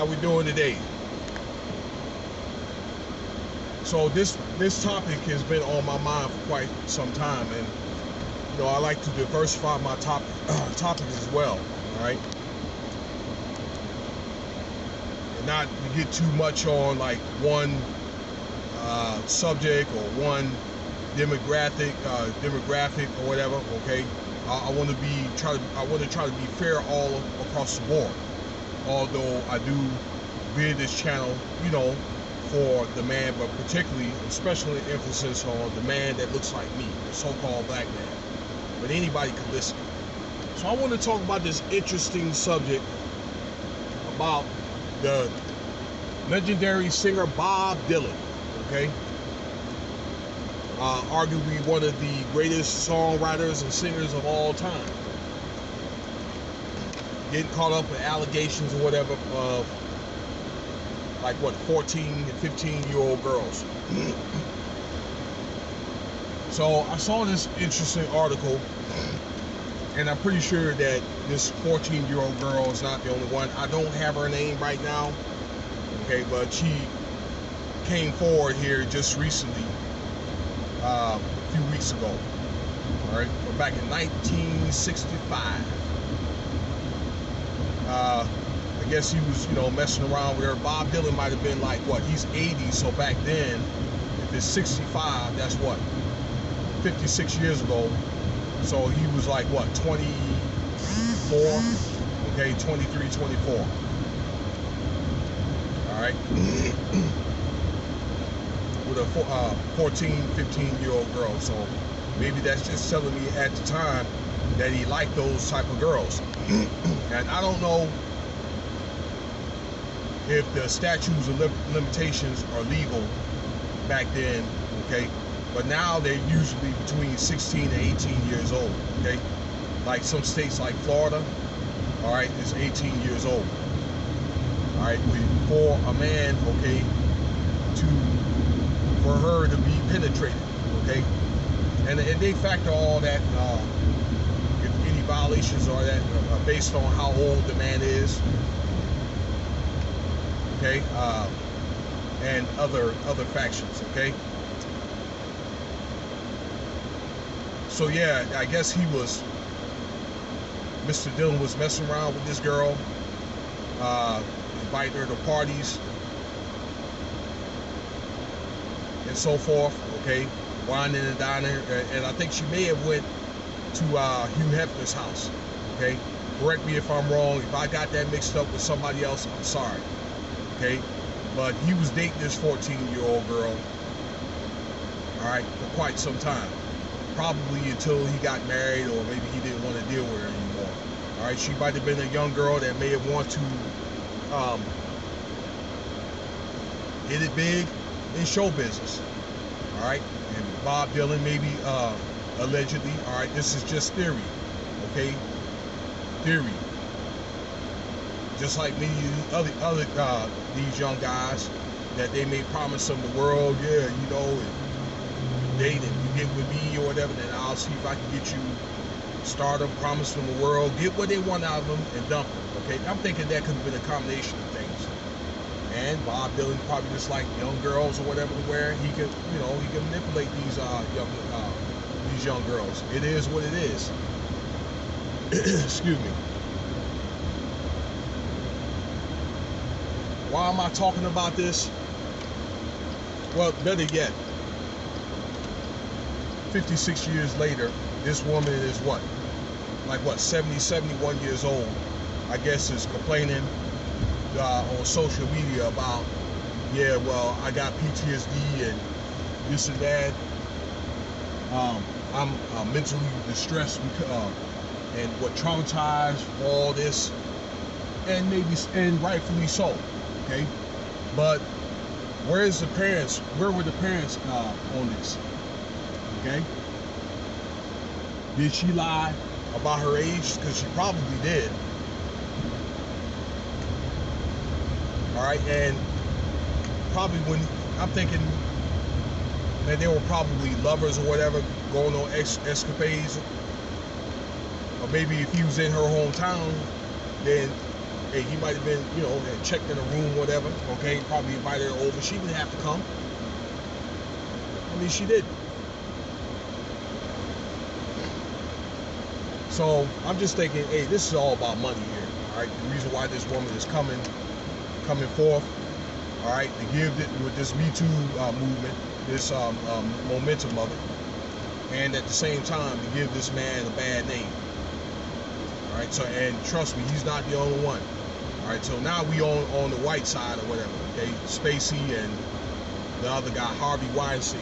How we doing today? So this topic has been on my mind for quite some time, and you know I like to diversify my topics as well. All right, and not to get too much on like one subject or one demographic or whatever. Okay, I want to try to be fair all across the board. Although I do veer this channel, you know, for the man, but particularly, especially emphasis on the man that looks like me, the so-called black man. But anybody can listen. So I want to talk about this interesting subject about the legendary singer Bob Dylan. Okay, arguably one of the greatest songwriters and singers of all time. Getting caught up with allegations or whatever of like what 14 and 15-year-old girls. So I saw this interesting article, and I'm pretty sure that this 14-year-old girl is not the only one. I don't have her name right now, okay, but she came forward here just recently, a few weeks ago. All right, but back in 1965. I guess he was, you know, messing around with her. Bob Dylan might have been like, what, he's 80, so back then, if it's 65, that's what, 56 years ago. So he was like, what, 24? Okay, 23, 24. All right. With a 14, 15-year-old girl. So maybe that's just telling me at the time that he liked those type of girls. And I don't know if the statutes of limitations are legal back then, okay? But now they're usually between 16 and 18 years old, okay? Like some states like Florida, all right, is 18 years old. All right, for a man, okay, for her to be penetrated, okay? And they factor all that, if any violations are that based on how old the man is, okay, and other factions, okay. So yeah, I guess Mr. Dylan was messing around with this girl, inviting her to parties and so forth, okay, whining and dining, and I think she may have went to Hugh Hefner's house, okay. Correct me if I'm wrong. If I got that mixed up with somebody else, I'm sorry, okay. But he was dating this 14-year-old girl, all right, for quite some time, probably until he got married, or maybe he didn't want to deal with her anymore. All right, she might have been a young girl that may have wanted to hit it big in show business, all right. And Bob Dylan maybe allegedly, all right, this is just theory, okay, theory. Just like many other these young guys, that they may promise them the world, yeah, you know, and date, and you get with me or whatever, then I'll see if I can get you stardom, promise them the world, get what they want out of them, and dump them. Okay, I'm thinking that could have been a combination of things. And Bob Dylan probably just like young girls or whatever, to where he could, you know, he can manipulate these young girls. It is what it is. Excuse me. Why am I talking about this? Well, better yet, 56 years later, this woman is what? Like what, 70, 71 years old, I guess, is complaining on social media about, yeah, well, I got PTSD and this and that. I'm mentally distressed because, and what, traumatized, all this, and rightfully so. Okay, but where were the parents on this? Okay, did she lie about her age? Because she probably did. All right, and probably when I'm thinking that they were probably lovers or whatever, going on escapades, or maybe if he was in her hometown, then Hey, he might have been, you know, had checked in a room, whatever. Okay, probably invited her over. She didn't have to come. I mean, she didn't. So I'm just thinking, hey, this is all about money here. All right, the reason why this woman is coming forth, all right, to give it with this Me Too movement, this momentum of it, and at the same time to give this man a bad name. All right, so, and trust me, he's not the only one. All right, so now we on the white side or whatever. Okay, Spacey and the other guy, Harvey Weinstein.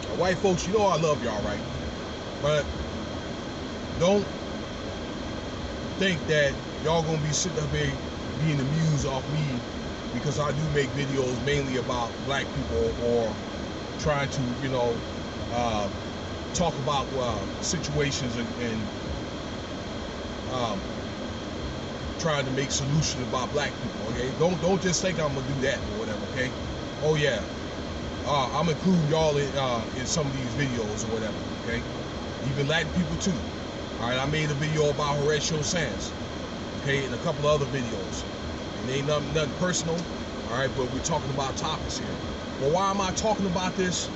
Now, white folks, you know I love y'all, right? But don't think that y'all gonna be sitting up here being amused off me because I do make videos mainly about black people or trying to, you know, talk about situations and trying to make solutions about black people. Okay, don't just think I'm gonna do that or whatever. Okay, oh yeah, I'm including y'all in some of these videos or whatever. Okay, even Latin people too. All right, I made a video about Horatio Sands. Okay, and a couple of other videos. And ain't nothing personal. All right, but we're talking about topics here. Well, why am I talking about this?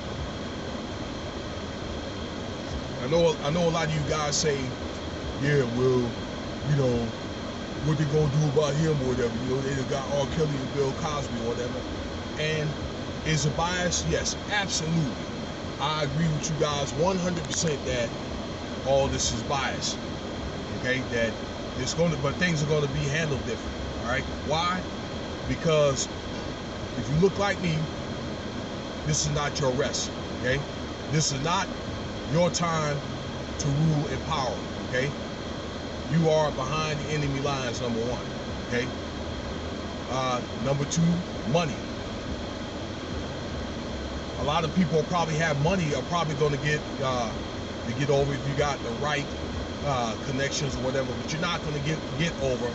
I know a lot of you guys say, yeah, well, you know, what they gonna do about him or whatever. You know, they got R. Kelly and Bill Cosby or whatever. And is it biased? Yes, absolutely. I agree with you guys 100% that all this is biased. Okay, that it's going to, but things are going to be handled different. All right, why? Because if you look like me, this is not your rest. Okay, this is not your time to rule and power. Okay, you are behind the enemy lines. Number one. Okay. Number two, money. A lot of people probably have money, are probably going to get over if you got the right connections or whatever, but you're not going to get over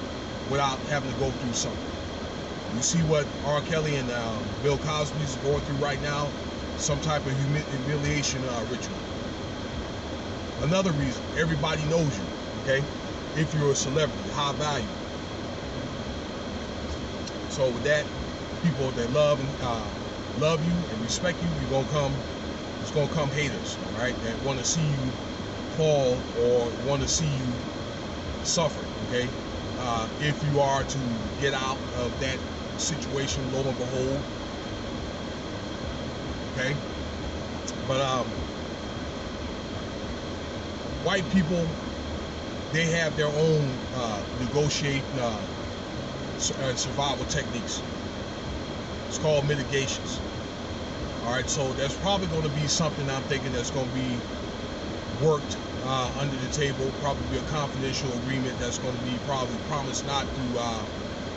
without having to go through something. You see what R. Kelly and Bill Cosby is going through right now, some type of humiliation ritual. Another reason, everybody knows you, okay? If you're a celebrity, high value. So with that, people that love you and respect you, it's gonna come haters, all right, that want to see you fall or want to see you suffer, okay? If you are to get out of that situation, lo and behold, okay? But white people, they have their own negotiating survival techniques. It's called mitigations. All right, so there's probably going to be something I'm thinking that's going to be worked under the table, probably a confidential agreement that's going to be probably promised not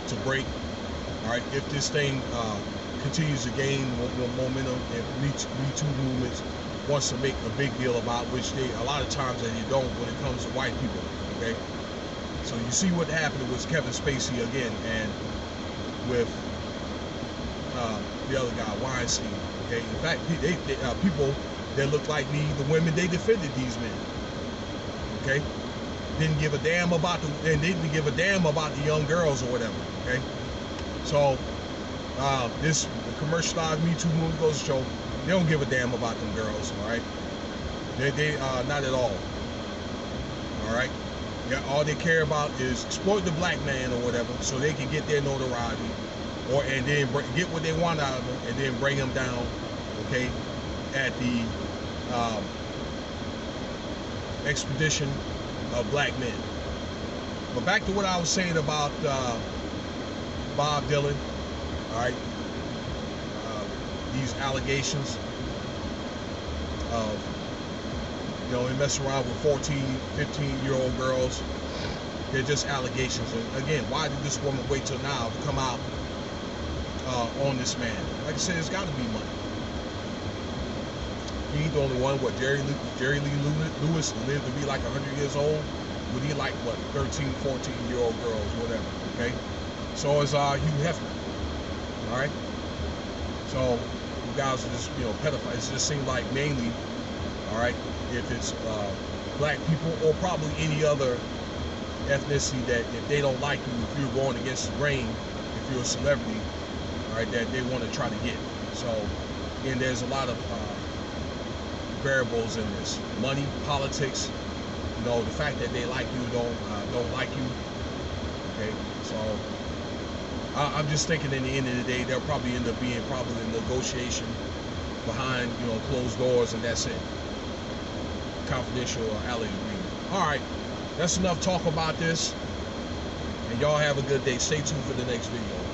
to break. All right, if this thing continues to gain momentum and Me Too movements wants to make a big deal about, which they a lot of times they don't when it comes to white people. Okay, so you see what happened with Kevin Spacey again, and with the other guy, Weinstein. Okay, in fact, people that look like me, the women, they defended these men. Okay, didn't give a damn about the young girls or whatever. Okay, so this commercialized Me Too movement goes to show they don't give a damn about them girls. All right, they not at all. All right, yeah, all they care about is exploit the black man or whatever, so they can get their notoriety, and then get what they want out of them, and then bring them down. Okay, at the expedition of black men. But back to what I was saying about Bob Dylan. All right, these allegations of, you know, he messed around with 14, 15-year-old girls. They're just allegations. And again, why did this woman wait till now to come out on this man? Like I said, it's got to be money. He ain't the only one. What, Jerry Lee Lewis lived to be like 100 years old? Would he like, what, 13, 14-year-old girls, whatever, okay? So is Hugh Hefner, all right? So you guys are just, you know, pedophiles. It just seems like mainly, all right, if it's black people or probably any other ethnicity that if they don't like you, if you're going against the grain, if you're a celebrity, all right, that they want to try to get. So, and there's a lot of variables in this: money, politics. You know, the fact that they like you, don't like you. Okay, so I'm just thinking, in the end of the day, they'll probably end up being probably a negotiation behind, you know, closed doors, and that's it. Confidential or ally agreement. All right, that's enough talk about this, and y'all have a good day. Stay tuned for the next video.